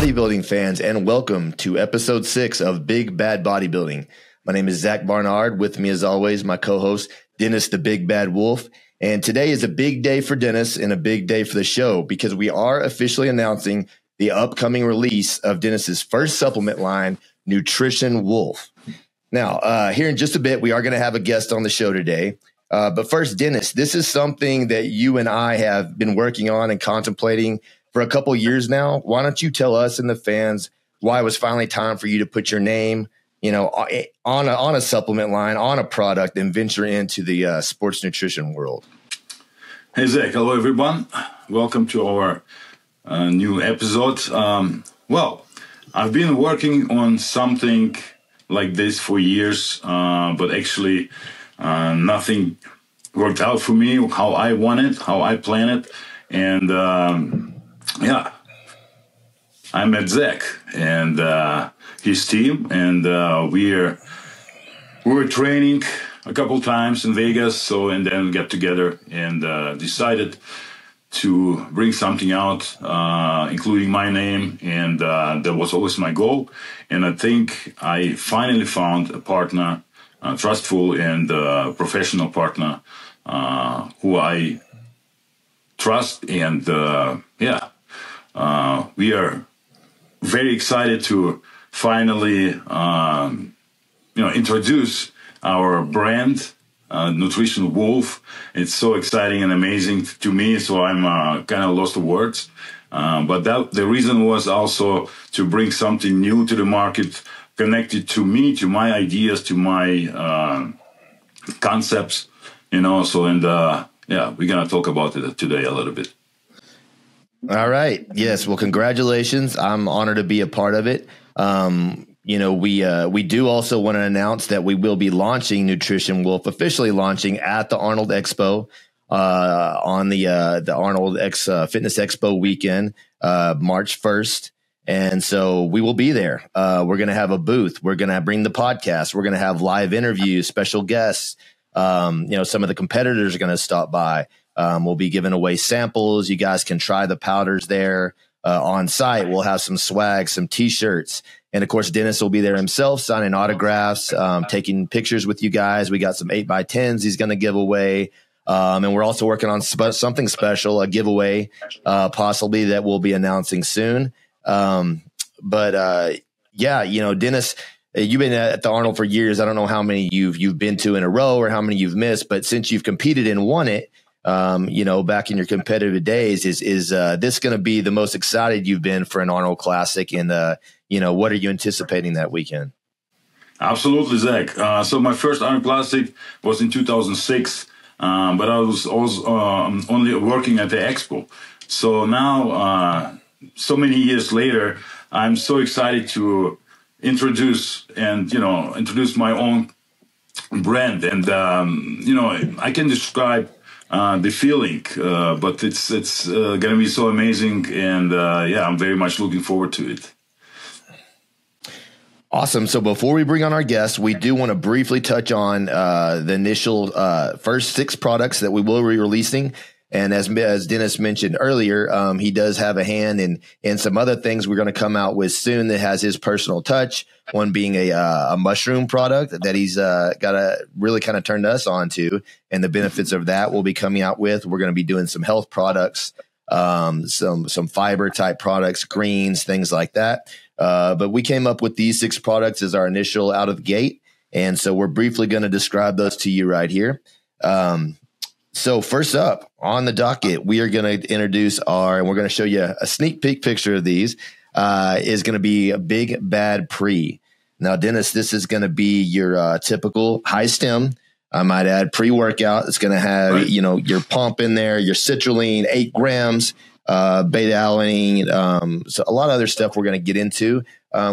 bodybuilding fans, and welcome to episode 6 of Big Bad Bodybuilding. My name is Zach Barnard. With me, as always, my co-host, Dennis the Big Bad Wolf. And today is a big day for Dennis and a big day for the show because we are officially announcing the upcoming release of Dennis's first supplement line, Nutrition Wolf. Now, here in just a bit, we are going to have a guest on the show today. But first, Dennis, this is something that you and I have been working on and contemplating for a couple years now. Why don't you tell us and the fans why it was finally time for you to put your name, on a supplement line, on a product, and venture into the sports nutrition world? Hey, Zach. Hello, everyone. Welcome to our new episode. Well, I've been working on something like this for years, but actually nothing worked out for me, how I want it, how I plan it. And I met Zach and his team, and we were training a couple times in Vegas, and then we got together and decided to bring something out, including my name, and that was always my goal. And I think I finally found a partner, a trustful and professional partner who I trust, and we are very excited to finally introduce our brand, Nutrition Wolf. It's so exciting and amazing to me, so I'm kind of lost for words. But the reason was also to bring something new to the market, connected to me, to my ideas, to my concepts, we're going to talk about it today a little bit. All right. Yes. Well, congratulations. I'm honored to be a part of it. We do also want to announce that we will be launching Nutrition Wolf, officially launching at the Arnold Expo on the Arnold Fitness Expo weekend, March 1st. And so we will be there. We're going to have a booth. We're going to bring the podcast. We're going to have live interviews, special guests. Some of the competitors are going to stop by. We'll be giving away samples. You guys can try the powders there on site. We'll have some swag, some T-shirts. And, of course, Dennis will be there himself signing autographs, taking pictures with you guys. We got some 8x10s he's going to give away. And we're also working on something special, a giveaway possibly that we'll be announcing soon. Dennis, you've been at the Arnold for years. I don't know how many you've been to in a row or how many you've missed, but since you've competed and won it, back in your competitive days, is this going to be the most excited you've been for an Arnold Classic? And, what are you anticipating that weekend? Absolutely, Zach. So my first Arnold Classic was in 2006, but I was also only working at the Expo. So now, so many years later, I'm so excited to introduce my own brand. And, I can describe the feeling, but it's going to be so amazing. And I'm very much looking forward to it. Awesome. So before we bring on our guests, we do want to briefly touch on the initial first 6 products that we will be releasing. And as Dennis mentioned earlier, he does have a hand in some other things we're going to come out with soon that has his personal touch, one being a mushroom product that he's got to really kind of turn us on to. And the benefits of that we'll be coming out with. We're going to be doing some health products, some fiber type products, greens, things like that. But we came up with these 6 products as our initial out of the gate. And so we're briefly going to describe those to you right here. So first up on the docket, we are going to introduce and we're going to show you a sneak peek picture of these, is going to be a Big Bad Pre. Now, Dennis, this is going to be your typical high stem. I might add pre-workout. It's going to have, your pump in there, your citrulline, 8 grams, beta-alanine. So a lot of other stuff we're going to get into.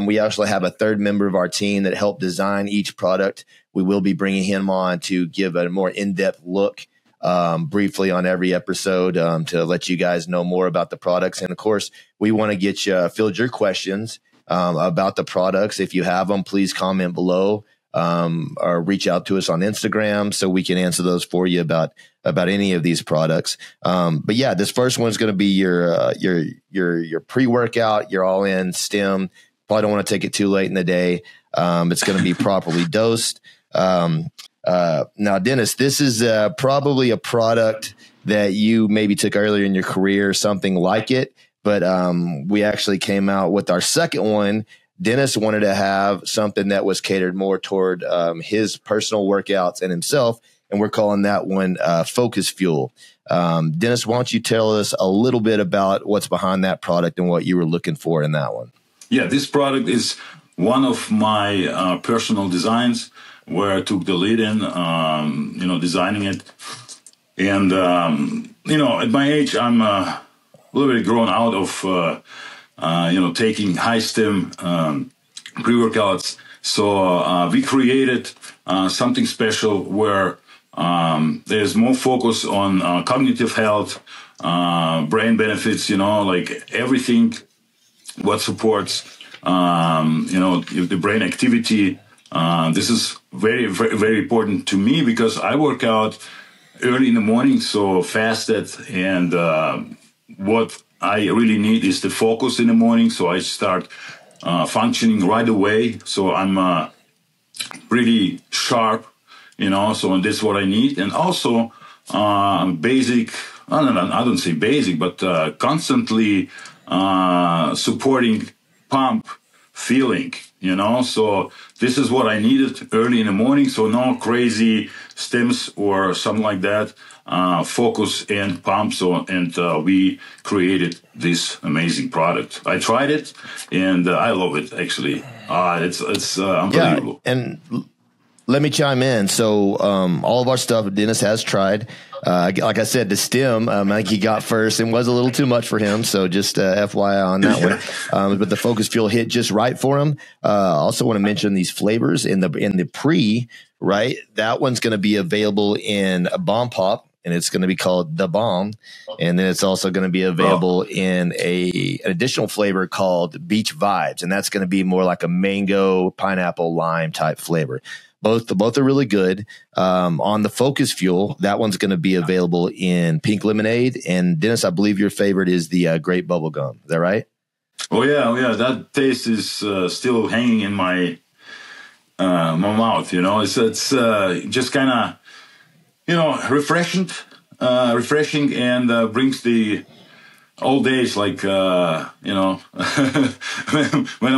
We actually have a third member of our team that helped design each product. We will be bringing him on to give a more in-depth look briefly on every episode to let you guys know more about the products. And, of course, we want to get you field your questions about the products. If you have them, please comment below. or reach out to us on Instagram so we can answer those for you about any of these products. But yeah, this first one is going to be your pre-workout, your all-in stem. Probably don't want to take it too late in the day. It's going to be properly dosed. Now, Dennis, this is probably a product that you maybe took earlier in your career, something like it. But we actually came out with our second one. Dennis wanted to have something that was catered more toward his personal workouts and himself, and we're calling that one Focus Fuel. Dennis, why don't you tell us a little bit about what's behind that product and what you were looking for in that one? Yeah, this product is one of my personal designs where I took the lead in, designing it. And, at my age, I'm a little bit grown out of, taking high stem pre-workouts. So we created something special where there's more focus on cognitive health, brain benefits, like everything what supports, the brain activity. This is very, very, very important to me because I work out early in the morning, so fasted, and what I really need is the focus in the morning, so I start functioning right away, so I'm pretty sharp, so that's what I need. And also basic, I don't say basic, but constantly supporting pump feeling, so this is what I needed early in the morning. So no crazy stems or something like that, focus and pump. And we created this amazing product. I tried it and I love it, actually. It's unbelievable. Yeah, and let me chime in. So all of our stuff Dennis has tried. Like I said, the stem, I think he got first and was a little too much for him. So just FYI on that one. But the Focus Fuel hit just right for him. Also want to mention these flavors in the pre, right? That one's going to be available in a Bomb Pop, and it's going to be called the Bomb. And then it's also going to be available in an additional flavor called Beach Vibes. And that's going to be more like a mango, pineapple, lime type flavor. Both are really good. On the Focus Fuel, that one's going to be available in pink lemonade. And Dennis, I believe your favorite is the grape bubble gum. Is that right? Oh yeah. That taste is still hanging in my mouth. It's just kind of refreshing, and brings the old days, like when I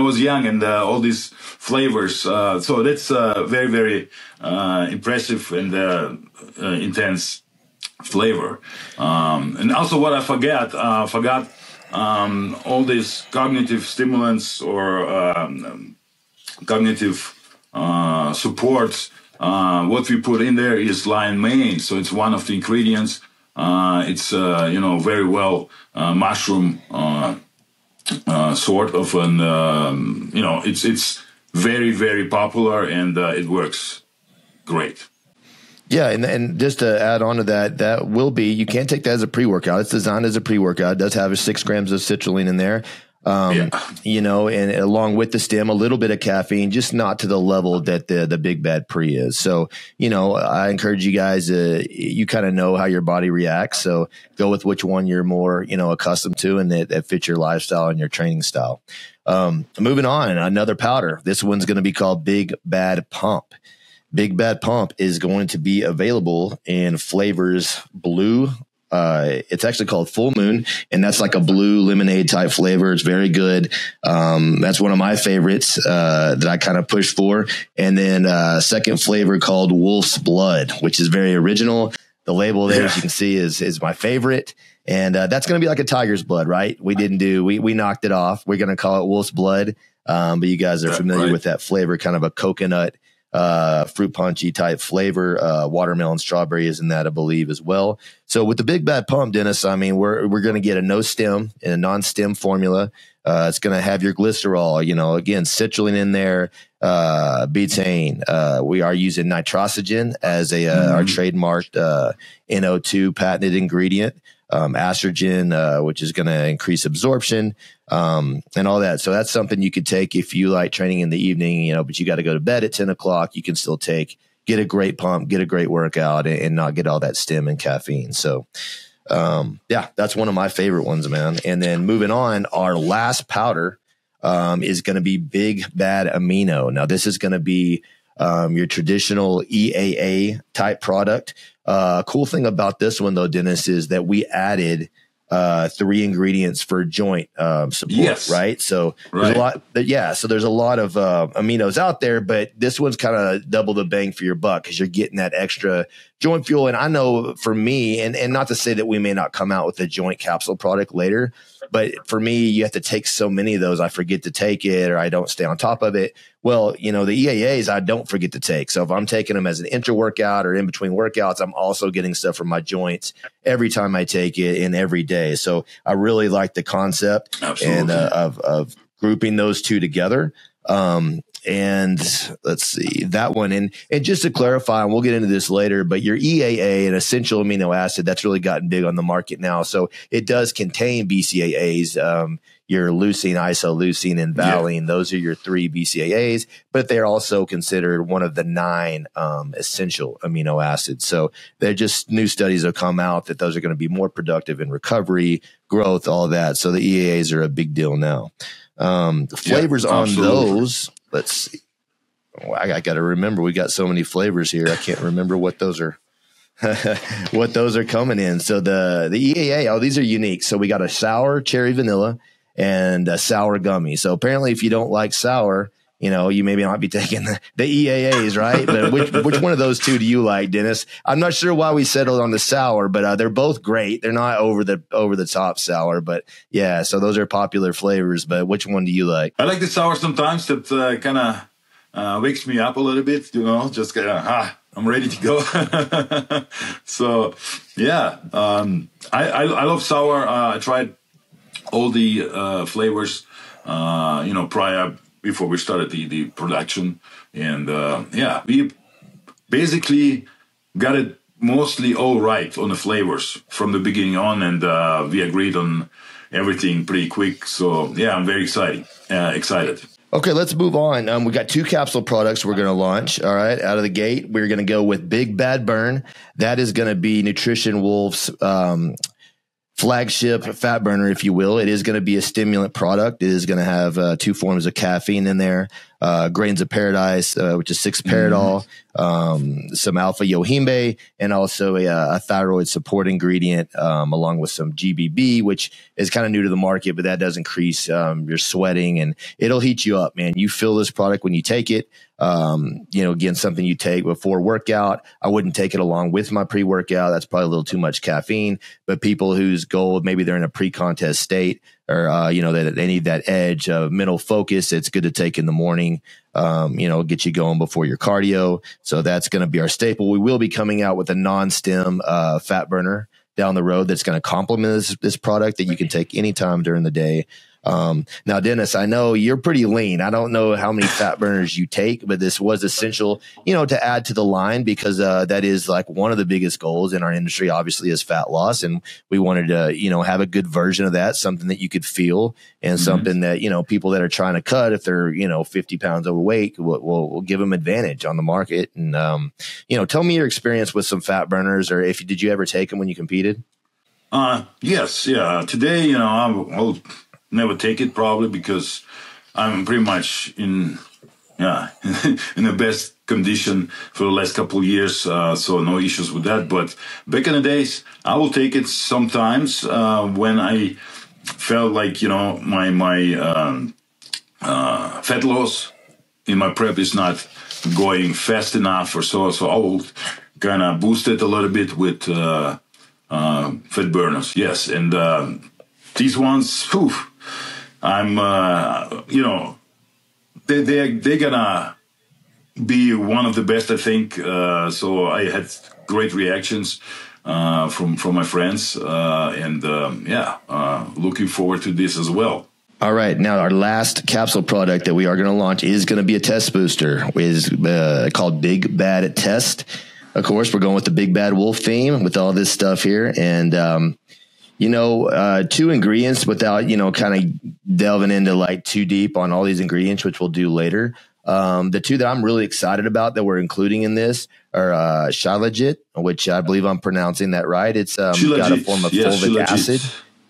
was young, and all these flavors. So that's very, very impressive and intense flavor. And also, what I forgot all these cognitive stimulants or cognitive supports. What we put in there is lion mane, so it's one of the ingredients. It's very well mushroom sort of an it's very, very popular, and it works great. Yeah, and just to add on to that will be, you can't take that as a pre-workout. It's designed as a pre-workout. It does have 6 grams of citrulline in there. And along with the stem, a little bit of caffeine, just not to the level that the Big Bad Pre is. So, I encourage you guys, you kind of know how your body reacts. So go with which one you're more, accustomed to, and that fits your lifestyle and your training style. Moving on, another powder. This one's going to be called Big Bad Pump. Big Bad Pump is going to be available in flavors blue. It's actually called Full Moon, and that's like a blue lemonade type flavor. It's very good. That's one of my favorites that I kind of push for. And then second flavor called Wolf's Blood, which is very original. The label there, as you can see, is my favorite. And that's going to be like a tiger's blood, right? We knocked it off. We're going to call it Wolf's Blood. But you guys are familiar with that flavor, kind of a coconut, fruit punchy type flavor. Watermelon, strawberry is in that, I believe, as well. So with the Big Bad Pump, Dennis, I mean, we're going to get a no stem and a non-stem formula. It's going to have your glycerol, again, citrulline in there, betaine. We are using nitrosogen as our trademarked NO2 patented ingredient. estrogen, which is going to increase absorption, and all that. So that's something you could take if you like training in the evening, but you got to go to bed at 10 o'clock. You can still get a great pump, get a great workout, and not get all that stim and caffeine. So, yeah, that's one of my favorite ones, man. And then moving on, our last powder, is going to be Big Bad Amino. Now, this is going to be, your traditional EAA type product. Cool thing about this one though, Dennis, is that we added 3 ingredients for joint support, yes. Right? So there's a lot. So there's a lot of aminos out there, but this one's kind of double the bang for your buck because you're getting that extra joint fuel. And I know for me, and not to say that we may not come out with a joint capsule product later, but for me, you have to take so many of those. I forget to take it or I don't stay on top of it. Well, the EAAs, I don't forget to take. So if I'm taking them as an intra workout or in between workouts, I'm also getting stuff from my joints every time I take it and every day. So I really like the concept and of grouping those two together. And let's see that one. And just to clarify, and we'll get into this later, but your EAA, an essential amino acid, that's really gotten big on the market now. So it does contain BCAAs, your leucine, isoleucine, and valine. Yeah. Those are your 3 BCAAs, but they're also considered one of the 9 essential amino acids. So they're just new studies have come out that those are going to be more productive in recovery, growth, all that. So the EAAs are a big deal now. The flavors on those, let's see. I got to remember, we got so many flavors here. I can't remember what those are, what those are coming in. So the EAA, these are unique. So we got a sour cherry vanilla and a sour gummy. So apparently if you don't like sour, you maybe not be taking the EAAs, right? But which one of those two do you like, Dennis? I'm not sure why we settled on the sour, but they're both great. They're not over the top sour, but yeah. So those are popular flavors. But which one do you like? I like the sour sometimes. That kind of wakes me up a little bit. Just I'm ready to go. So yeah, I love sour. I tried all the flavors. Prior. Before we started the production. And we basically got it mostly all right on the flavors from the beginning on. And we agreed on everything pretty quick. So, yeah, I'm very excited. Okay, let's move on. We got 2 capsule products we're going to launch. All right, out of the gate, we're going to go with Big Bad Burn. That is going to be Nutrition Wolf's flagship fat burner, if you will. It is going to be a stimulant product. It is going to have 2 forms of caffeine in there, grains of paradise, which is 6-paradol, some alpha yohimbe, and also a thyroid support ingredient, along with some GBB, which is kind of new to the market, but that does increase your sweating and it'll heat you up, man. You feel this product when you take it. Again, something you take before workout. I wouldn't take it along with my pre-workout. That's probably a little too much caffeine, but people whose goal, maybe they're in a pre-contest state or, that they need that edge of mental focus. It's good to take in the morning, get you going before your cardio. So that's going to be our staple. We will be coming out with a non-stim, fat burner down the road that's going to complement this product that you can take anytime during the day. Now, Dennis, I know you're pretty lean. I don't know how many fat burners you take, but this was essential, to add to the line because, that is like one of the biggest goals in our industry, obviously, is fat loss. And we wanted to, have a good version of that, something that you could feel and something that, people that are trying to cut, if they're, 50 pounds overweight, will give them advantage on the market. And, tell me your experience with some fat burners, or did you ever take them when you competed? Yes. Yeah. Today, I'll never take it probably because I'm pretty much in the best condition for the last couple of years, so no issues with that. But back in the days, I will take it sometimes when I felt like my fat loss in my prep is not going fast enough or so. So I will kind of boost it a little bit with fat burners. Yes, and these ones, whew, I'm, they're gonna be one of the best, I think. So I had great reactions from my friends, and looking forward to this as well. All right. Now, our last capsule product that we are going to launch is going to be a test booster. It is called Big Bad Test. Of course, we're going with the Big Bad Wolf theme with all this stuff here. And Two ingredients without, kind of delving into like too deep on all these ingredients, which we'll do later. The two that I'm really excited about that we're including in this are shilajit, which I believe I'm pronouncing that right. It's got a form of fulvic acid.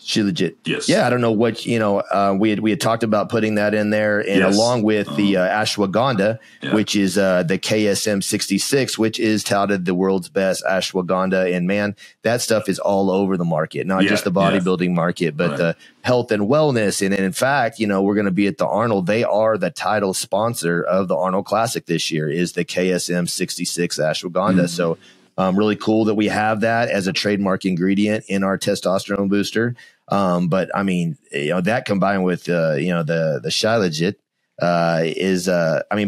Shilajit. Yes. Yeah, I don't know what, we had talked about putting that in there, and along with the ashwagandha, which is the KSM 66, which is touted the world's best ashwagandha. And man, that stuff is all over the market, not just the bodybuilding market, but the health and wellness. And in fact, we're going to be at the Arnold. They are the title sponsor of the Arnold Classic this year, is the KSM 66 ashwagandha. So really cool that we have that as a trademark ingredient in our testosterone booster. But I mean, that combined with, the shilajit,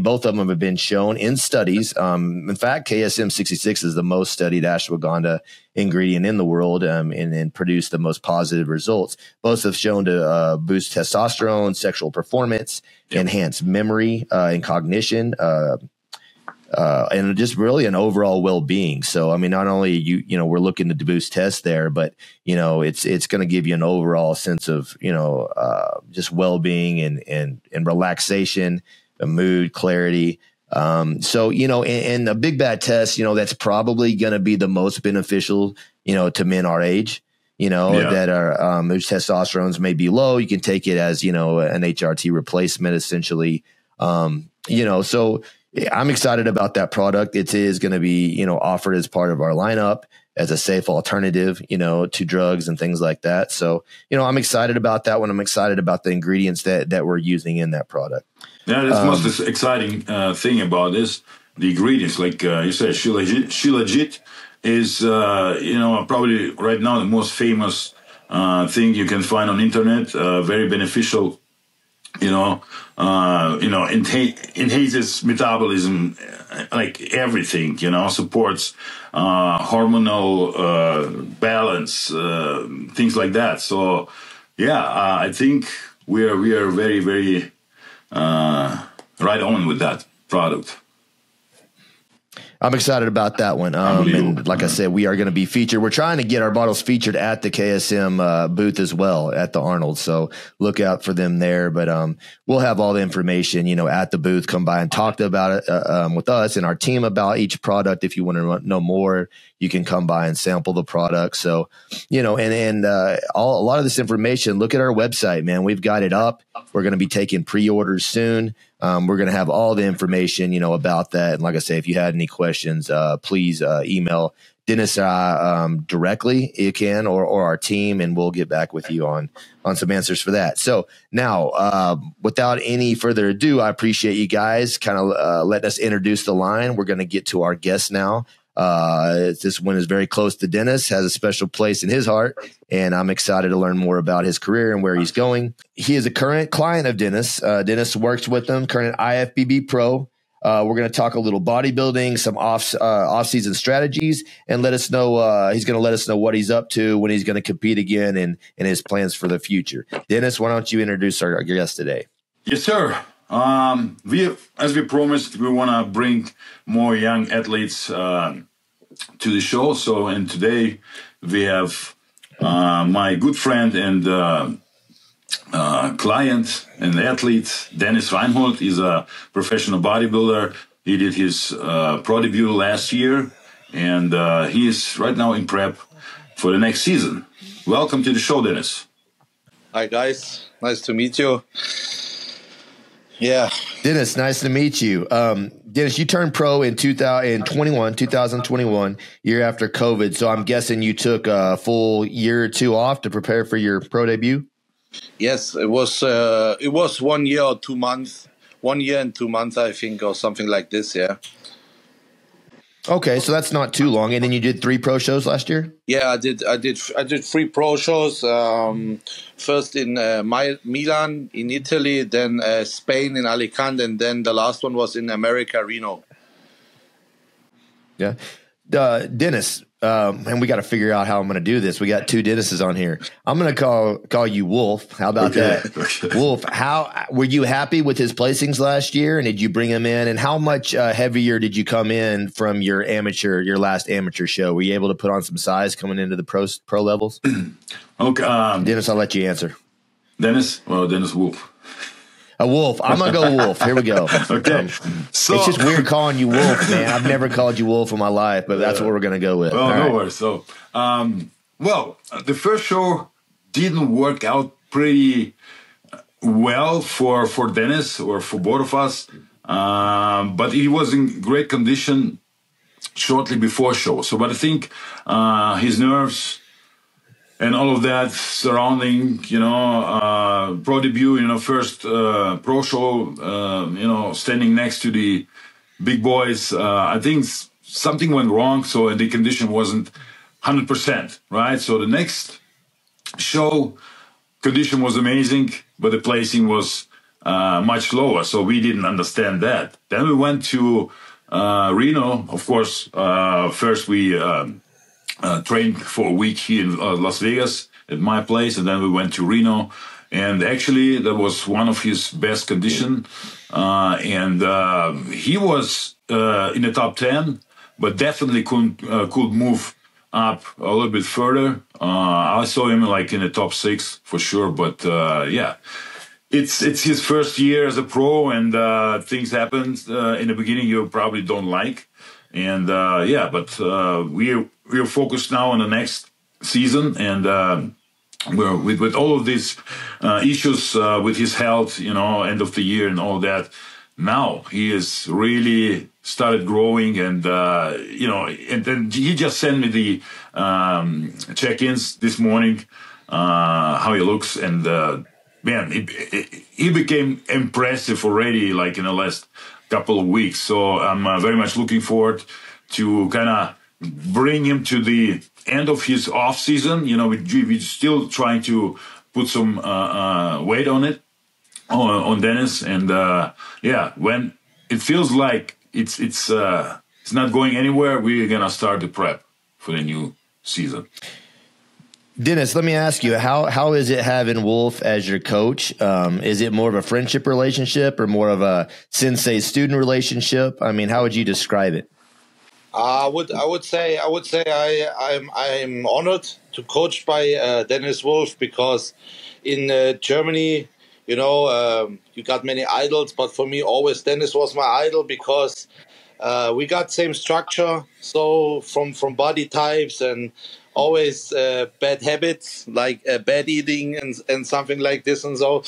both of them have been shown in studies. In fact, KSM 66 is the most studied ashwagandha ingredient in the world, and produced the most positive results. Both have shown to boost testosterone, sexual performance, enhance memory and cognition, and just really an overall well-being. So, I mean, not only we're looking to boost tests there, but it's going to give you an overall sense of just well-being and relaxation, mood, clarity. So and a big bad test, that's probably going to be the most beneficial, to men our age. That are whose testosterones may be low. You can take it as an HRT replacement, essentially. So I'm excited about that product. It is going to be, offered as part of our lineup as a safe alternative, to drugs and things like that. So, I'm excited about that one. I'm excited about the ingredients that we're using in that product. Yeah, that's the most exciting thing about this. The ingredients, like you said, shilajit is, probably right now the most famous thing you can find on internet. Very beneficial. Enhances metabolism, like everything, supports hormonal balance, things like that. So, I think we are very, very right on with that product. I'm excited about that one. And like I said, we are going to be featured. We're trying to get our bottles featured at the KSM booth as well at the Arnold. So look out for them there. But we'll have all the information, at the booth. Come by and talk about it with us and our team about each product. If you want to know more, you can come by and sample the product. So, and a lot of this information, look at our website, man. We've got it up. We're going to be taking pre-orders soon. We're going to have all the information, about that. And like I say, if you had any questions, please email Dennis directly. You can, or our team, and we'll get back with you on some answers for that. So now, without any further ado, I appreciate you guys kind of letting us introduce the line. We're going to get to our guest now. This one is very close to Dennis, has a special place in his heart, and I'm excited to learn more about his career and where he's going. He is a current client of Dennis. Dennis works with him, current IFBB pro. We're going to talk a little bodybuilding, some off-season strategies, and let us know. He's going to let us know what he's up to, when he's going to compete again, and his plans for the future. Dennis, why don't you introduce our guest today? Yes, sir. As we promised, we want to bring more young athletes to the show. And today we have my good friend and client and athlete, Dennis Reinhold. He's a professional bodybuilder. He did his pro debut last year, and he is right now in prep for the next season. Welcome to the show, Dennis. Hi, guys. Nice to meet you. Yeah. Dennis, nice to meet you. Dennis, you turned pro in 2021, year after COVID. So I'm guessing you took a full year or two off to prepare for your pro debut? Yes, it was 1 year or 2 months. 1 year and 2 months, I think, or something like this, yeah. Okay, so that's not too long. And then you did 3 pro shows last year? Yeah, I did 3 pro shows. First in Milan, in Italy, then Spain in Alicante, and then the last one was in America, Reno. Yeah. Dennis, and we got to figure out how I'm going to do this. We got two Dennises on here. I'm going to call you Wolf. How about that? Okay. Wolf, how were you happy with his placings last year? And did you bring him in? And how much heavier did you come in from your last amateur show? Were you able to put on some size coming into the pro levels? Okay. Dennis, I'll let you answer. Dennis Wolf. A Wolf. I'm going to go Wolf. Here we go. Okay. So it's just weird calling you Wolf, man. I've never called you Wolf in my life, but that's what we're going to go with. Well, no worries. So, the first show didn't work out pretty well for Dennis or for both of us. But he was in great condition shortly before show. So, but I think his nerves and all of that surrounding, pro debut, first pro show, standing next to the big boys, I think something went wrong. So the condition wasn't 100%, right? So the next show, condition was amazing, but the placing was much lower. So we didn't understand that. Then we went to Reno, of course. First we trained for a week here in Las Vegas at my place, and then we went to Reno. And actually, that was one of his best condition. And he was in the top 10, but definitely could move up a little bit further. I saw him like in the top 6 for sure. But it's his first year as a pro, and things happen in the beginning you probably don't like. And but we're focused now on the next season, and we're with all of these issues with his health, end of the year and all that. Now he has really started growing, and and then he just sent me the check-ins this morning, how he looks, and man, he became impressive already, like in the last couple of weeks. So I'm very much looking forward to kind of bring him to the end of his off season. We're still trying to put some weight on it, on Dennis, and when it feels like it's not going anywhere, we're gonna start the prep for the new season. Dennis, let me ask you, how is it having Wolf as your coach? Is it more of a friendship relationship or more of a sensei-student relationship? I mean, how would you describe it? I would say I'm honored to coach by Dennis Wolf, because in Germany, you got many idols, but for me, always Dennis was my idol, because we got same structure, so from body types, and always bad habits like bad eating and something like this and so.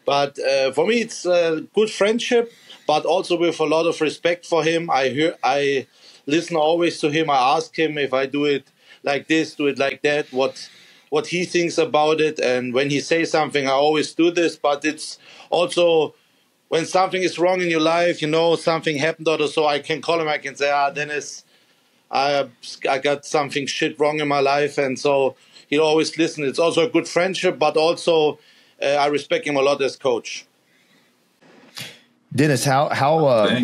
But for me, it's a good friendship, but also with a lot of respect for him. I listen always to him. I ask him if I do it like this, do it like that, what he thinks about it. And when he says something, I always do this. But it's also when something is wrong in your life, something happened or so, I can call him. I can say, Dennis, I got something shit wrong in my life, and so he'll always listen. It's also a good friendship, but also I respect him a lot as coach. Dennis, how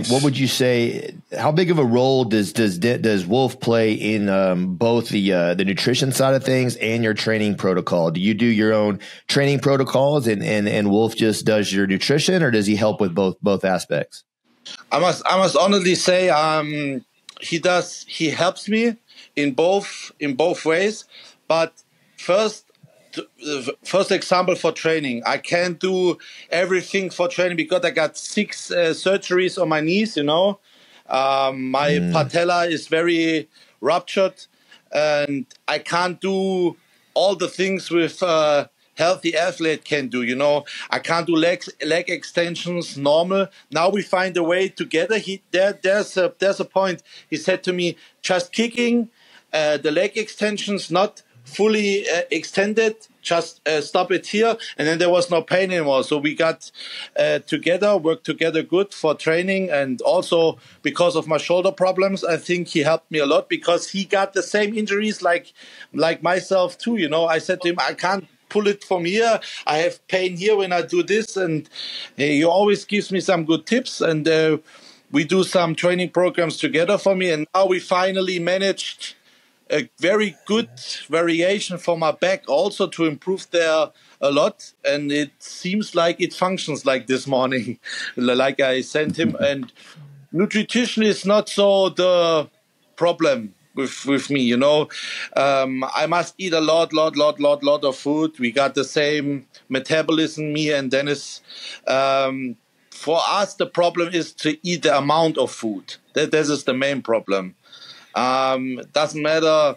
what would you say? How big of a role does Wolf play in both the nutrition side of things and your training protocol? Do you do your own training protocols and Wolf just does your nutrition, or does he help with both aspects? I must honestly say he helps me in both ways. But first example for training, I can't do everything for training because I got 6 surgeries on my knees. My patella is very ruptured, and I can't do all the things with healthy athlete can do. I can't do leg extensions normal. Now we find a way together. There's a point. He said to me, just kicking the leg extensions, not fully extended, just stop it here, and then there was no pain anymore. So we got worked together good for training, and also because of my shoulder problems, I think he helped me a lot, because he got the same injuries like myself too. I said to him, I can't pull it from here. I have pain here when I do this, and he always gives me some good tips. And we do some training programs together for me, and now we finally managed a very good variation for my back also to improve there a lot, and it seems like it functions like this morning like I sent him. And nutrition is not so the problem with me, you know. I must eat a lot of food. We got the same metabolism, me and Dennis. For us, the problem is to eat the amount of food. This is the main problem. Doesn't matter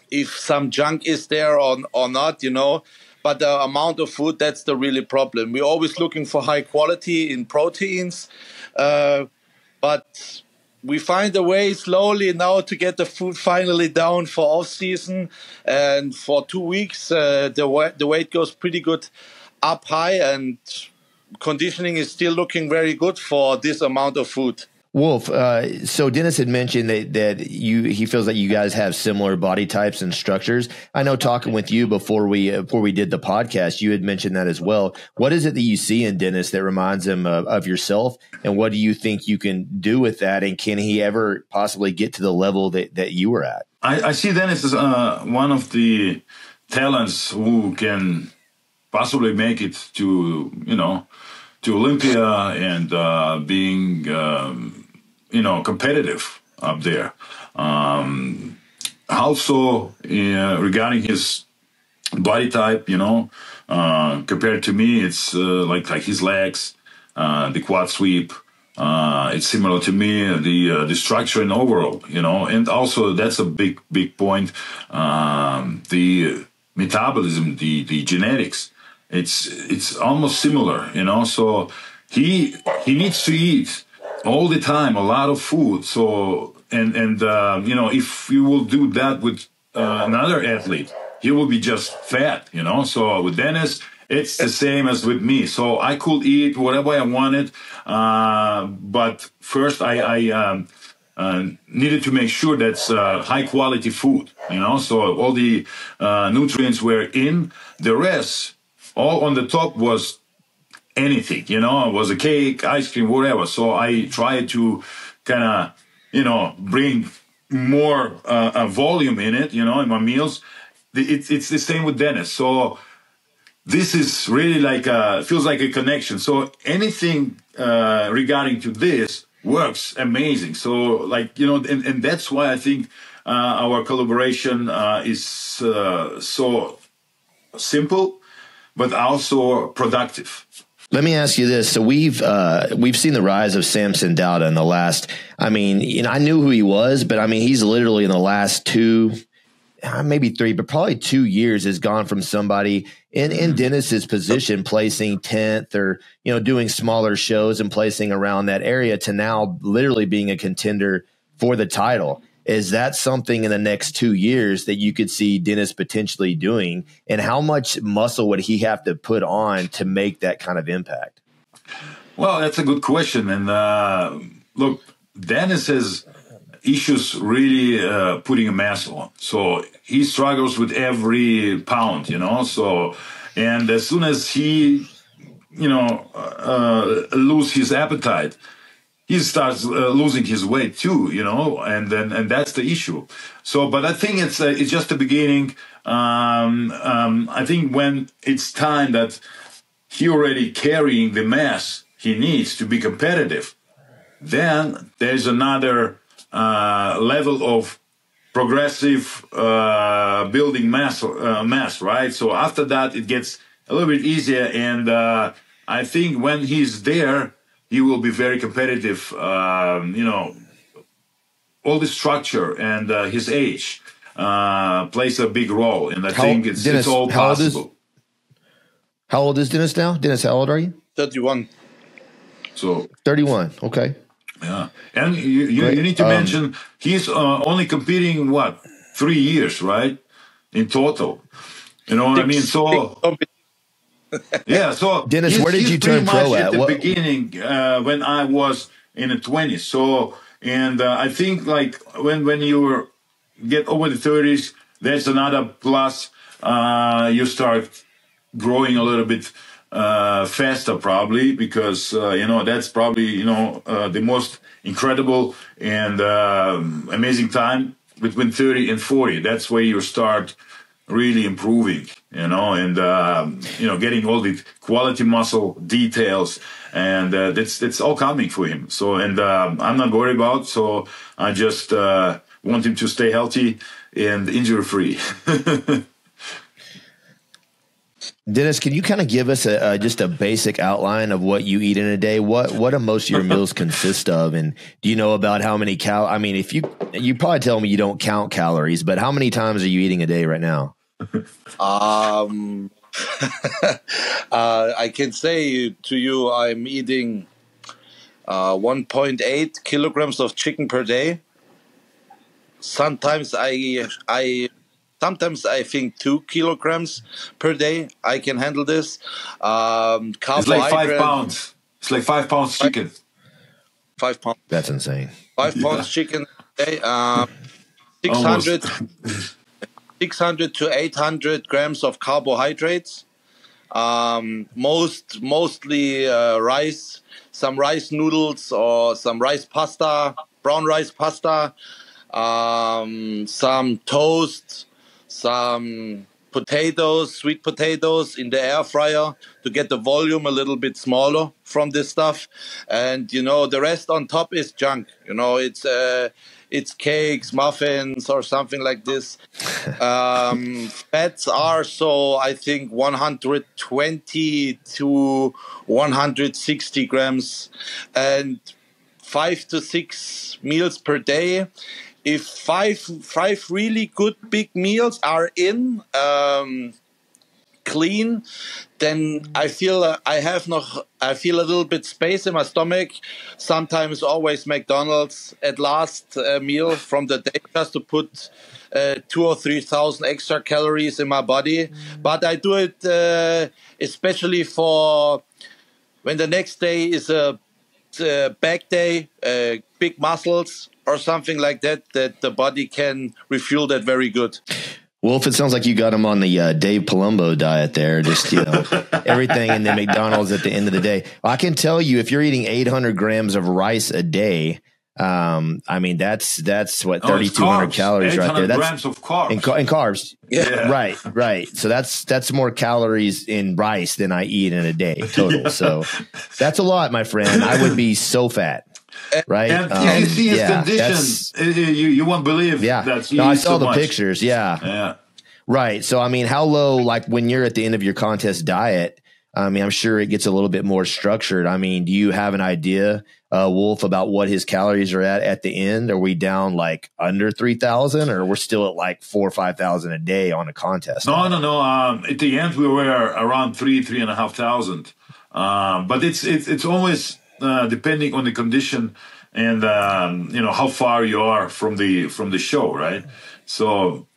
if some junk is there or not, you know, but the amount of food, that's the really problem. We're always looking for high quality in proteins, but we find a way slowly now to get the food finally down for off season. And for 2 weeks, the weight goes pretty good up high, and conditioning is still looking very good for this amount of food. Wolf, so Dennis had mentioned that he feels that you guys have similar body types and structures. I know talking with you before we did the podcast, you had mentioned that as well. What is it that you see in Dennis that reminds him of yourself, and what do you think you can do with that? And can he ever possibly get to the level that you were at? I see Dennis as one of the talents who can possibly make it to, you know, to Olympia and being you know, competitive up there. Also, regarding his body type, you know, compared to me, it's like his legs, the quad sweep. It's similar to me, the structure and overall, you know, and also that's a big point. The metabolism, the genetics, it's almost similar, you know. So he needs to eat all the time a lot of food. So and you know, if you will do that with another athlete, he will be just fat, you know. So with Dennis, it's the same as with me. So I could eat whatever I wanted, but first I needed to make sure that's high quality food, you know. So all the nutrients were in. The rest, all on the top, was anything, you know. It was a cake, ice cream, whatever. So I tried to kind of, you know, bring more volume in it, you know, in my meals. It's the same with Dennis. So this is really like feels like a connection. So anything regarding to this works amazing. So like, you know, and that's why I think our collaboration is so simple, but also productive. Let me ask you this. So we've seen the rise of Samson Dauda in the last, I mean, you know, I knew who he was, but I mean, he's literally in the last maybe 3, but probably 2 years has gone from somebody in Dennis's position, placing 10th or, you know, doing smaller shows and placing around that area, to now literally being a contender for the title. Is that something in the next 2 years that you could see Dennis potentially doing? And how much muscle would he have to put on to make that kind of impact? Well, that's a good question. And look, Dennis has issues really putting a mass on. So he struggles with every pound, you know. So, and as soon as he, you know, lose his appetite, he starts losing his weight too, you know, and that's the issue. So, but I think it's just the beginning. I think when it's time that he already carrying the mass he needs to be competitive, then there's another level of progressive building mass, right? So after that, it gets a little bit easier, and I think when he's there, he will be very competitive. You know, all the structure and his age plays a big role, and I think it's all possible. How old is Dennis now? Dennis, how old are you? 31. So 31. Okay. Yeah, and you need to mention he's only competing 3 years, right? In total, you know what I mean. So. Yeah, so Dennis, where did you turn pro at? The beginning when I was in the 20s. So, and I think like when you get over the 30s, there's another plus. You start growing a little bit faster probably, because that's probably the most incredible and amazing time between 30 and 40. That's where you start really improving, and getting all the quality muscle details, and that's all coming for him. So, and I'm not worried about. So I just want him to stay healthy and injury free. Dennis, can you kind of give us just a basic outline of what you eat in a day? What do most of your meals consist of? And do you know about how many I mean, if you probably tell me you don't count calories, but how many times are you eating a day right now? I can say to you, I'm eating 1.8 kilograms of chicken per day. Sometimes Sometimes I think 2 kilograms per day. I can handle this. It's like 5 pounds. It's like 5 pounds chicken. 5 pounds. That's insane. 5 pounds chicken a day. 600 to 800 grams of carbohydrates. Mostly rice, some rice noodles or some rice pasta, brown rice pasta, some toast, some potatoes, sweet potatoes in the air fryer to get the volume a little bit smaller from this stuff. And, the rest on top is junk. It's cakes, muffins, or something like this. Fats are, I think, 120 to 160 grams and 5 to 6 meals per day. If five really good big meals are clean, then I feel a little bit space in my stomach. Sometimes always McDonald's at last meal from the day, just to put 2,000 or 3,000 extra calories in my body. But I do it especially for when the next day is a back day, big muscles or something like that the body can refuel that very good. Wolf, it sounds like you got him on the Dave Palumbo diet there. Just, everything in the McDonald's at the end of the day. Well, I can tell you, if you're eating 800 grams of rice a day, I mean, that's what, 3,200 calories right there. That's grams of carbs. In carbs. Yeah. Right. So that's more calories in rice than I eat in a day total. So that's a lot, my friend. I would be so fat. Right. And you see his conditions. You won't believe that. I saw the pictures. Yeah. Right. So, I mean, how low, like when you're at the end of your contest diet, I mean, I'm sure it gets a little bit more structured. I mean, do you have an idea, Wolf, about what his calories are at the end? Are we down like under 3,000, or we're still at like 4,000 or 5,000 a day on a contest? No. At the end, we were around 3,500. But it's always depending on the condition and how far you are from the show, right? So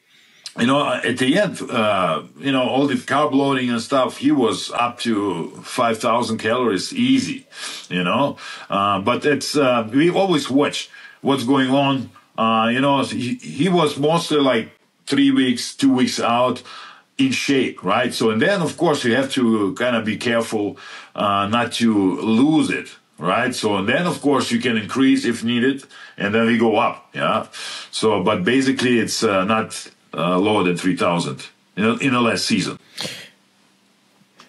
at the end, all the carb loading and stuff, he was up to 5,000 calories easy, but it's we always watch what's going on. He was mostly like 3 weeks, 2 weeks out in shape, right? So, and then of course you have to kind of be careful not to lose it. Right. So, and then of course you can increase if needed, and then we go up. Yeah. So, but basically it's not lower than 3,000 in the last season.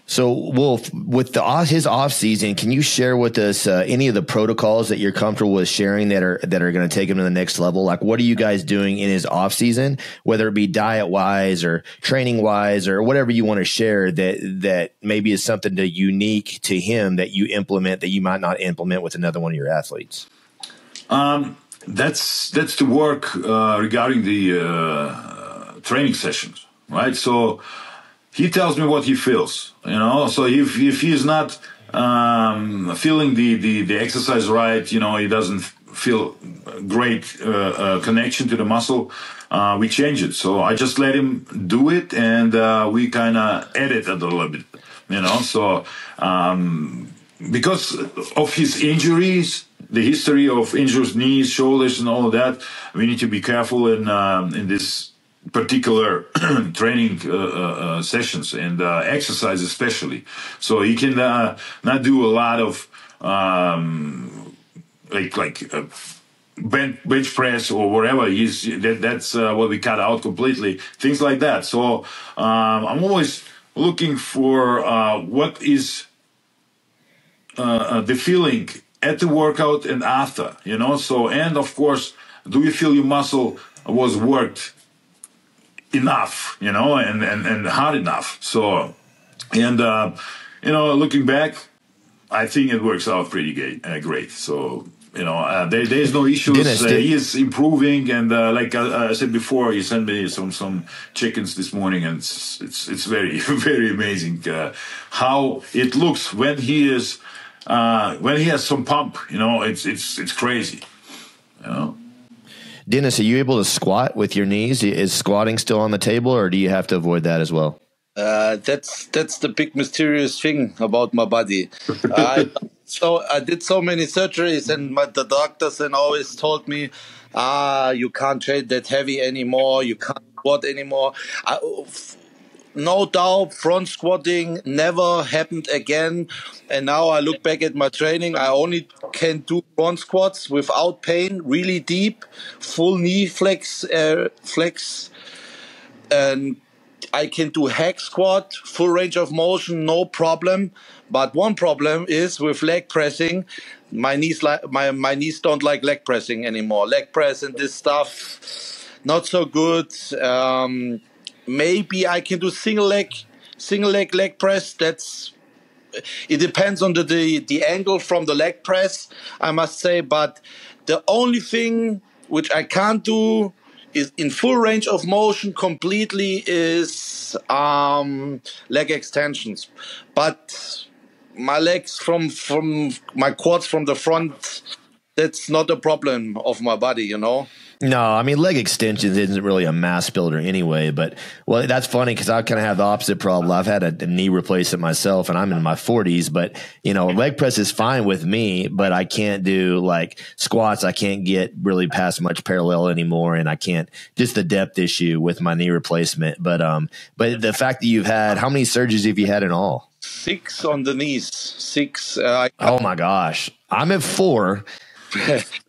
So, Wolf, with his off season, can you share with us any of the protocols that you're comfortable with sharing that are going to take him to the next level? Like, what are you guys doing in his off season, whether it be diet wise or training wise or whatever you want to share that maybe is something unique to him that you implement that you might not implement with another one of your athletes? That's the work regarding the training sessions, right? So he tells me what he feels, So if he's not feeling the exercise right, he doesn't feel great connection to the muscle, we change it. So I just let him do it, and we kind of edit it a little bit, So because of his injuries, the history of injured knees, shoulders, and all of that, we need to be careful in this particular training sessions and exercise especially. So he can not do a lot of bench press or whatever. That's what we cut out completely. Things like that. So I'm always looking for what is the feeling at the workout and after, you know. So, and of course, do you feel your muscle was worked enough, you know, and hard enough? So, and you know, looking back, I think it works out pretty great. So, you know, there's no issues. He is improving, and like I said before, he sent me some chickens this morning, and it's very very amazing how it looks when he is when he has some pump. You know, it's crazy. You know. Dennis, are you able to squat with your knees? Is squatting still on the table, or do you have to avoid that as well? That's the big mysterious thing about my body. I did so many surgeries, and the doctors then always told me, you can't train that heavy anymore, you can't squat anymore. No doubt, front squatting never happened again. And now I look back at my training, I only can do front squats without pain, really deep, full knee flex, and I can do hack squat, full range of motion, no problem. But one problem is with leg pressing, my knees my knees don't like leg pressing anymore. Leg press and this stuff, not so good. Maybe I can do single leg press. It depends on the angle from the leg press, I must say. But the only thing which I can't do is in full range of motion completely is leg extensions. But my legs from my quads from the front, that's not a problem of my body, you know. No, I mean, leg extensions isn't really a mass builder anyway, but well, that's funny because I kind of have the opposite problem. I've had a knee replacement myself and I'm in my 40s, but you know, leg press is fine with me, but I can't do like squats. I can't get really past much parallel anymore. And I can't, just the depth issue with my knee replacement. But the fact that you've had, how many surgeries have you had in all? 6 on the knees, 6. Oh my gosh. I'm at 4.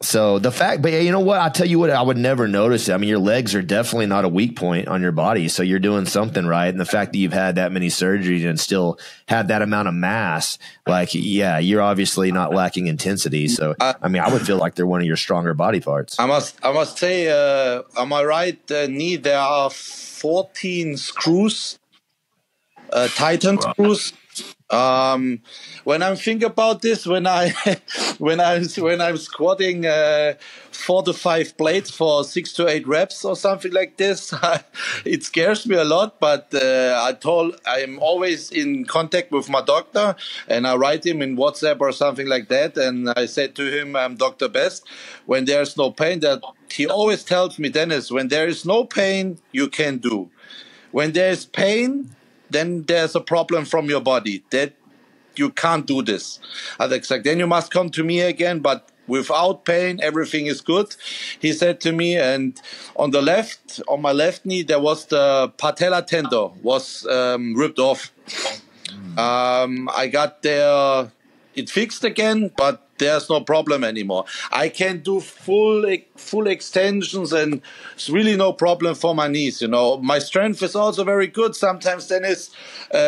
So the fact, but you know what, I'll tell you what, I would never notice it. I mean, your legs are definitely not a weak point on your body. So you're doing something right. And the fact that you've had that many surgeries and still have that amount of mass, like, yeah, you're obviously not lacking intensity. So, I mean, I would feel like they're one of your stronger body parts. I must say, on my right knee, there are 14 screws, Titan screws. When I'm thinking about this, when I'm squatting 4 to 5 plates for 6 to 8 reps or something like this, it scares me a lot. But I'm always in contact with my doctor, and I write him in WhatsApp or something like that, and I said to him, I'm Dr. Best. When there's no pain, that he always tells me, Dennis, when there is no pain, you can do. When there's pain, then there's a problem from your body that you can't do this. Then you must come to me again, but without pain, everything is good. He said to me, and on my left knee, there was the patella tendon was ripped off. I got it fixed again, but there's no problem anymore. I can do full extensions, and it's really no problem for my knees. You know, my strength is also very good. Sometimes Dennis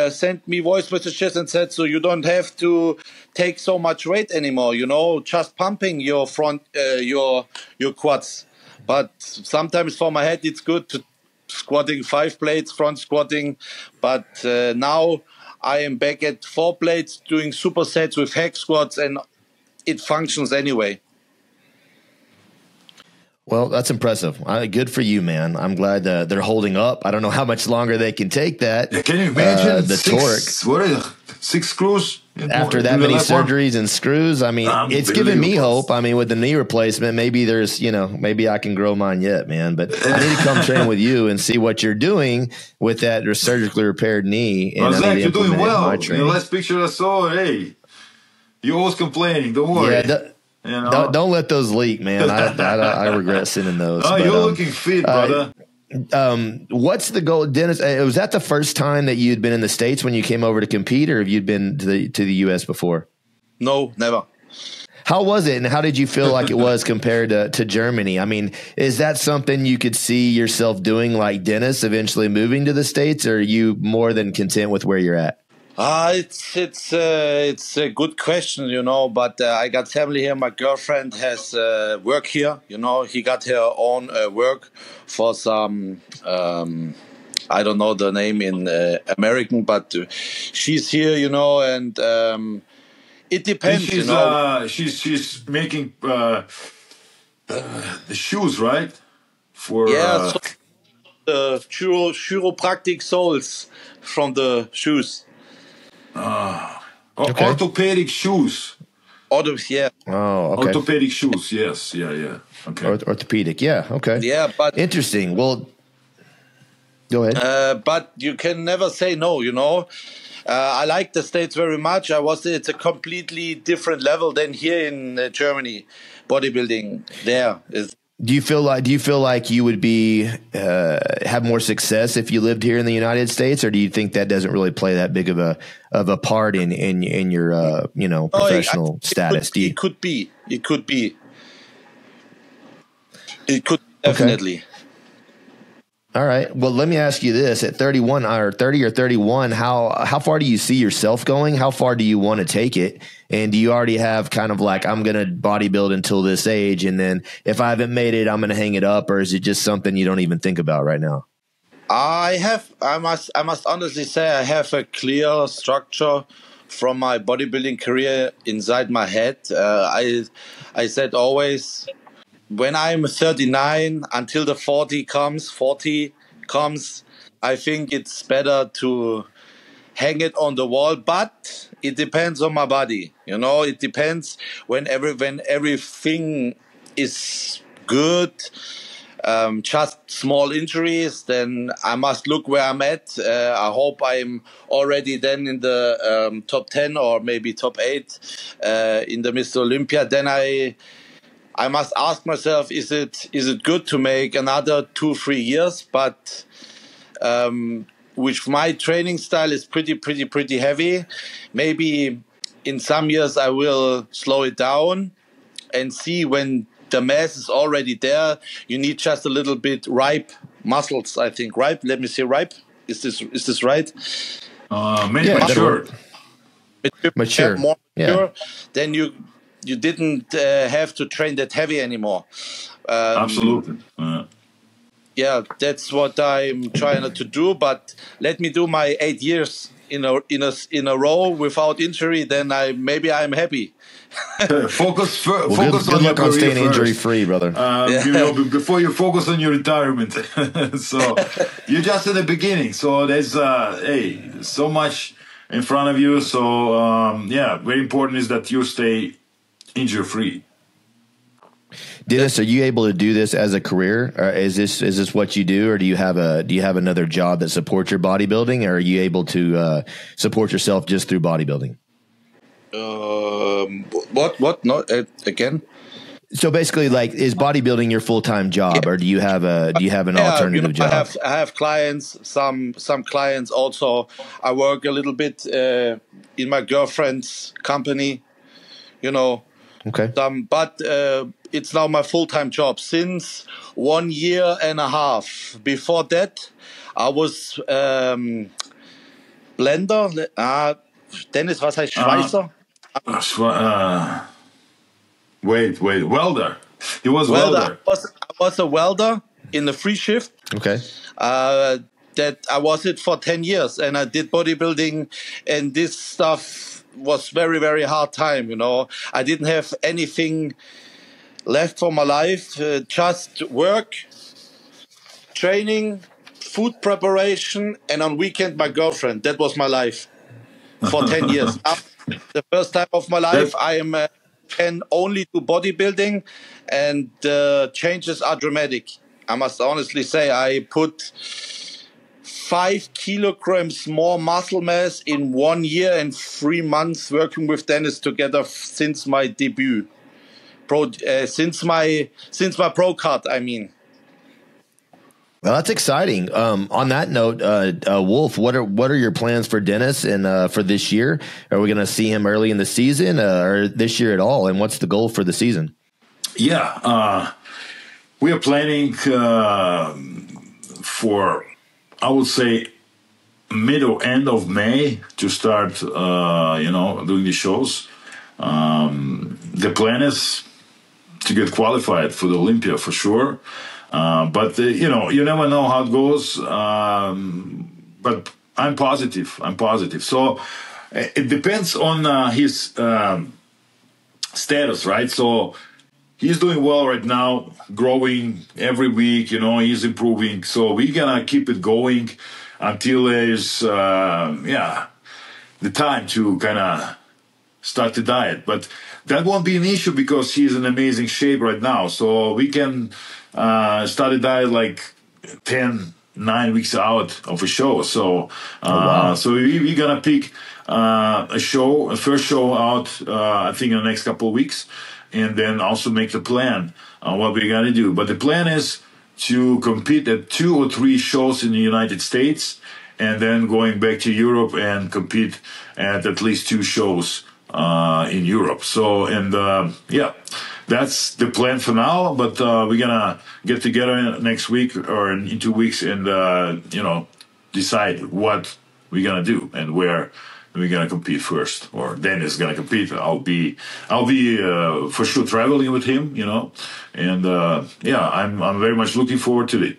sent me voice messages and said, so you don't have to take so much weight anymore. You know, just pumping your front, your quads. But sometimes for my head, it's good to squatting 5 plates, front squatting. But now I am back at 4 plates doing supersets with hack squats, and it functions anyway. Well, that's impressive. Good for you, man. I'm glad they're holding up. I don't know how much longer they can take that. Yeah, can you imagine the torque? What is 6 screws? After that many surgeries and screws, I mean, it's giving me hope. I mean, with the knee replacement, maybe maybe I can grow mine yet, man. But I need to come train with you and see what you're doing with that surgically repaired knee. And Zach, you're doing well. The last picture I saw, hey, you're always complaining. Don't worry. Yeah, don't let those leak, man. I regret sending those. Oh, you're looking fit, brother. What's the goal, Dennis? Was that the first time that you'd been in the States when you came over to compete, or have you been to the US before? No, never. How was it, and how did you feel like it was compared to Germany? I mean, is that something you could see yourself doing like Dennis, eventually moving to the States, or are you more than content with where you're at? It's a good question, but I got family here. My girlfriend has work here, He got her own work for some, I don't know the name in American, but she's here, and it depends, She's making the shoes, right? For so the chiropractic soles from the shoes. Okay. Orthopedic shoes. Yeah. Oh, okay. Orthopedic shoes. Yes. Yeah. Okay. Orthopedic. Yeah. Okay. Yeah, but interesting. Well, go ahead. But you can never say no. I like the States very much. It's a completely different level than here in Germany. Bodybuilding there is. Do you feel like you would be have more success if you lived here in the United States, or do you think that doesn't really play that big of a part in your professional status? It could be. It could definitely. Okay. All right. Well, let me ask you this: at 31 or 30 or 31, how far do you see yourself going? How far do you want to take it? And do you already have kind of like, I'm going to bodybuild until this age, and then if I haven't made it, I'm going to hang it up, or is it just something you don't even think about right now? I must honestly say I have a clear structure from my bodybuilding career inside my head. I said always, when I'm 39 until the 40 comes, I think it's better to hang it on the wall, but it depends on my body. It depends when everything is good. Just small injuries, then I must look where I'm at. I hope I'm already then in the top 10 or maybe top 8 in the Mr. Olympia. Then I must ask myself, is it good to make another 2-3 years? But which my training style is pretty heavy. Maybe in some years I will slow it down and see when the mass is already there. You need just a little bit ripe muscles, I think. Ripe? Let me see, ripe. Is this right? Mature. Mature. More mature. Yeah. Then you didn't have to train that heavy anymore. Absolutely. Yeah, that's what I'm trying to do. But let me do my 8 years in a row without injury. Then I'm happy. Focus Good on luck your on staying career injury first. free, brother. Before you focus on your retirement. So you're just at the beginning. So there's so much in front of you. So very important is that you stay injury free. Dennis, are you able to do this as a career? Or is this what you do, or do you have another job that supports your bodybuilding, or are you able to support yourself just through bodybuilding? What? No, again. So basically, like, is bodybuilding your full-time job, or do you have an alternative job? I have clients. Some clients also. I work a little bit in my girlfriend's company. Okay. But it's now my full-time job since 1 year and a half. Before that, I was blender. Dennis, was heißt Schweißer? Wait, welder. He was welder. I was a welder in the free shift. Okay. That I was it for 10 years, and I did bodybuilding, and this stuff was very, very hard time. I didn't have anything left for my life, just work, training, food preparation, and on weekend my girlfriend. That was my life for 10 years. The first time of my life, I can only do bodybuilding, and the changes are dramatic. I must honestly say I put 5 kilograms more muscle mass in 1 year and 3 months working with Dennis together since my debut. Since my pro card, I mean. Well, that's exciting. On that note, Wolf, what are your plans for Dennis and for this year? Are we going to see him early in the season or this year at all? And what's the goal for the season? Yeah, we are planning for, I would say, mid or end of May to start, doing the shows. The plan is to get qualified for the Olympia for sure. But you never know how it goes. But I'm positive. So it depends on his status, right? So he's doing well right now, growing every week. He's improving. So we're gonna keep it going until there's the time to kind of start the diet. But that won't be an issue because he's in amazing shape right now. So we can start a diet like 9 weeks out of a show. So so we're gonna pick a first show out, I think in the next couple of weeks, and then also make the plan on what we're gonna do. But the plan is to compete at 2 or 3 shows in the United States, and then going back to Europe and compete at least 2 shows in Europe. So, that's the plan for now. But we're gonna get together next week or in 2 weeks and decide what we're gonna do and where we're gonna compete first. Or Dennis is gonna compete. I'll be for sure traveling with him. And I'm very much looking forward to it.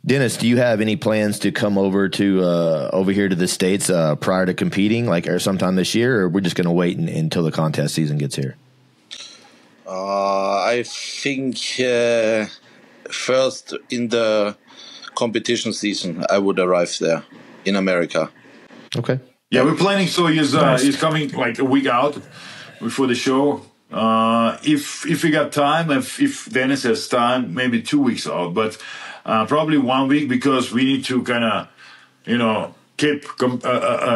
Dennis, do you have any plans to come over here to the States prior to competing, or sometime this year, or we're just going to wait until the contest season gets here? I think first in the competition season, I would arrive there in America. Okay. Yeah, we're planning. So he's coming like a week out before the show. If we got time, if Dennis has time, maybe 2 weeks out, but probably 1 week because we need to kind of, keep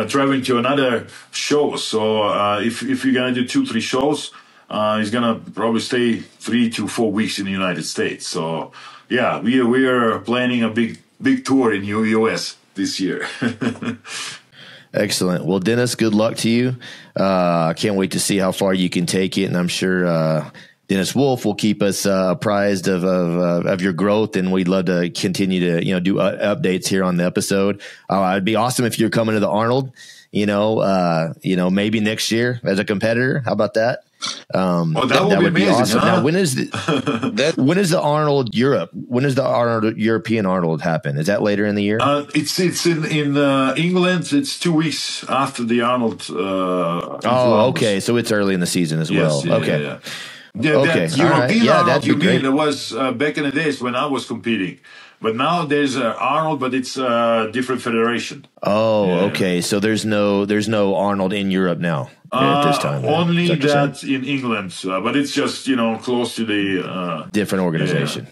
traveling to another show. So if you're gonna do 2-3 shows, he's gonna probably stay 3 to 4 weeks in the United States. So yeah, we are planning a big tour in US this year. Excellent. Well, Dennis, good luck to you. I can't wait to see how far you can take it, and I'm sure Dennis Wolf will keep us apprised of your growth, and we'd love to continue to do updates here on the episode. It'd be awesome if you're coming to the Arnold, maybe next year as a competitor. How about that? That would be awesome. Huh? Now, when is the Arnold Europe? When does the European Arnold happen? Is that later in the year? It's in England. It's 2 weeks after the Arnold. Okay. So it's early in the season as well. Yeah, okay. Yeah. Okay. That European Arnold you mean, it was back in the days when I was competing. But now there's Arnold, but it's a different federation. Oh, yeah. Okay. So there's no Arnold in Europe now at this time. Only that in England, but it's just close to the different organization.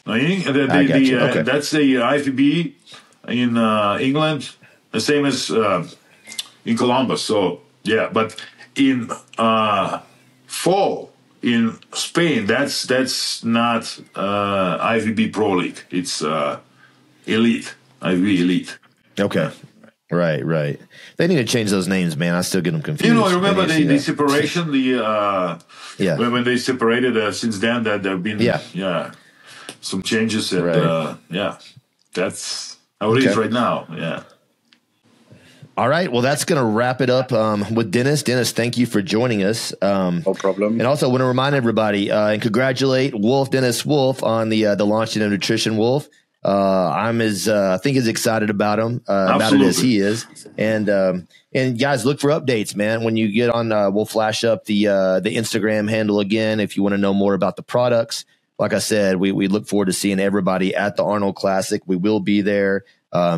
Yeah. That's the IFBB in England, the same as in Columbus. So yeah, but in fall in Spain, that's not IFBB Pro League. It's Elite, IFBB Elite. Okay. Right. They need to change those names, man. I still get them confused. Remember the separation? When they separated, since then that there have been some changes. And, that's how it is right now. Yeah. All right. Well, that's going to wrap it up with Dennis. Dennis, thank you for joining us. No problem. And also, I want to remind everybody and congratulate Dennis Wolf on the launching of Nutrition Wolf. I'm as excited about him about it as he is. And guys, look for updates, man. When you get on, we'll flash up the Instagram handle again if you want to know more about the products. Like I said, we look forward to seeing everybody at the Arnold Classic. We will be there.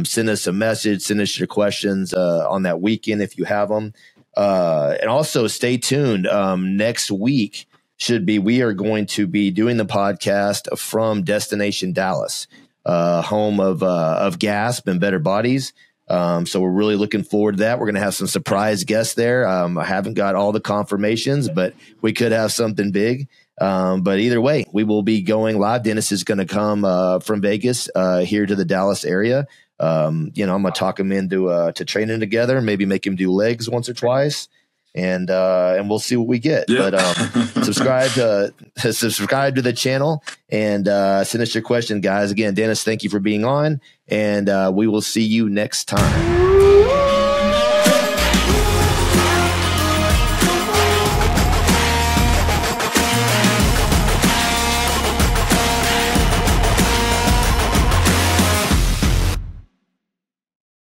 Send us a message. Send us your questions on that weekend if you have them. And also stay tuned. Next week we are going to be doing the podcast from Destination Dallas. Home of Gasp and Better Bodies. So we're really looking forward to that. We're going to have some surprise guests there. I haven't got all the confirmations, but we could have something big. But either way, we will be going live. Dennis is going to come from Vegas here to the Dallas area. I'm going to talk him into to training together, maybe make him do legs once or twice. And we'll see what we get. Yeah. But subscribe to the channel and send us your question, guys. Again, Dennis, thank you for being on, and we will see you next time.